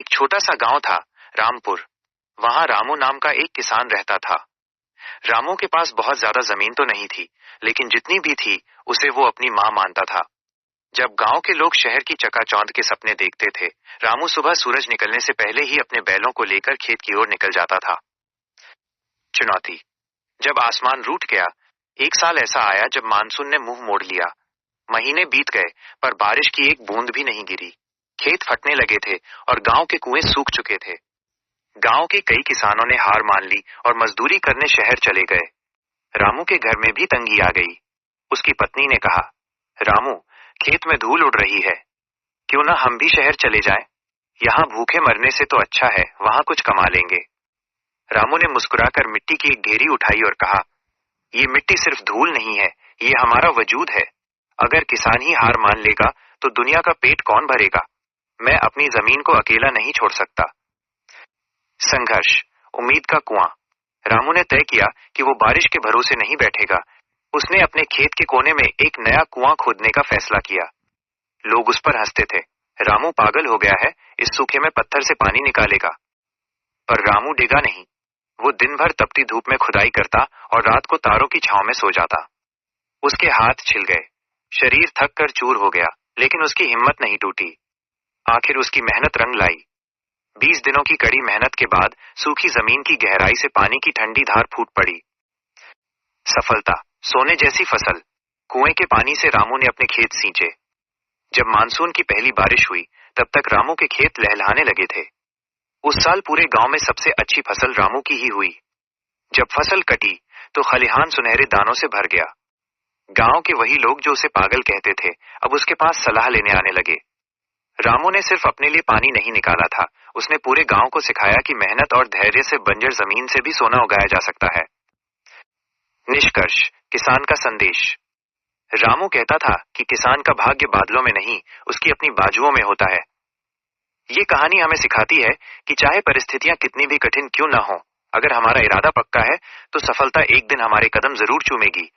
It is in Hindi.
एक छोटा सा गांव था, रामपुर। वहां रामू नाम का एक किसान रहता था। रामू के पास बहुत ज्यादा जमीन तो नहीं थी, लेकिन जितनी भी थी उसे वो अपनी मां मानता था। जब गांव के लोग शहर की चकाचौंध के सपने देखते थे, रामू सुबह सूरज निकलने से पहले ही अपने बैलों को लेकर खेत की ओर निकल जाता था। चुनौती। जब आसमान रूठ गया, एक साल ऐसा आया जब मानसून ने मुंह मोड़ लिया। महीने बीत गए, पर बारिश की एक बूंद भी नहीं गिरी। खेत फटने लगे थे और गांव के कुएं सूख चुके थे। गांव के कई किसानों ने हार मान ली और मजदूरी करने शहर चले गए। रामू के घर में भी तंगी आ गई। उसकी पत्नी ने कहा, रामू, खेत में धूल उड़ रही है, क्यों ना हम भी शहर चले जाएं? यहाँ भूखे मरने से तो अच्छा है वहां कुछ कमा लेंगे। रामू ने मुस्कुराकर मिट्टी की एक ढेरी उठाई और कहा, ये मिट्टी सिर्फ धूल नहीं है, ये हमारा वजूद है। अगर किसान ही हार मान लेगा तो दुनिया का पेट कौन भरेगा? मैं अपनी जमीन को अकेला नहीं छोड़ सकता। संघर्ष, उम्मीद का कुआं। रामू ने तय किया कि वो बारिश के भरोसे नहीं बैठेगा। उसने अपने खेत के कोने में एक नया कुआं खोदने का फैसला किया। लोग उस पर हंसते थे, रामू पागल हो गया है, इस सूखे में पत्थर से पानी निकालेगा। पर रामू डिगा नहीं। वो दिन भर तपती धूप में खुदाई करता और रात को तारों की छांव में सो जाता। उसके हाथ छिल गए, शरीर थक कर चूर हो गया, लेकिन उसकी हिम्मत नहीं टूटी। आखिर उसकी मेहनत रंग लाई। 20 दिनों की कड़ी मेहनत के बाद सूखी जमीन की गहराई से पानी की ठंडी धार फूट पड़ी। सफलता, सोने जैसी फसल। कुएं के पानी से रामू ने अपने खेत सींचे। जब मानसून की पहली बारिश हुई, तब तक रामू के खेत लहलहाने लगे थे। उस साल पूरे गांव में सबसे अच्छी फसल रामू की ही हुई। जब फसल कटी तो खलिहान सुनहरे दानों से भर गया। गांव के वही लोग जो उसे पागल कहते थे, अब उसके पास सलाह लेने आने लगे। रामू ने सिर्फ अपने लिए पानी नहीं निकाला था, उसने पूरे गांव को सिखाया कि मेहनत और धैर्य से बंजर जमीन से भी सोना उगाया जा सकता है। निष्कर्ष, किसान का संदेश। रामू कहता था कि किसान का भाग्य बादलों में नहीं, उसकी अपनी बाजुओं में होता है। ये कहानी हमें सिखाती है कि चाहे परिस्थितियां कितनी भी कठिन क्यों ना हो, अगर हमारा इरादा पक्का है तो सफलता एक दिन हमारे कदम जरूर चूमेगी।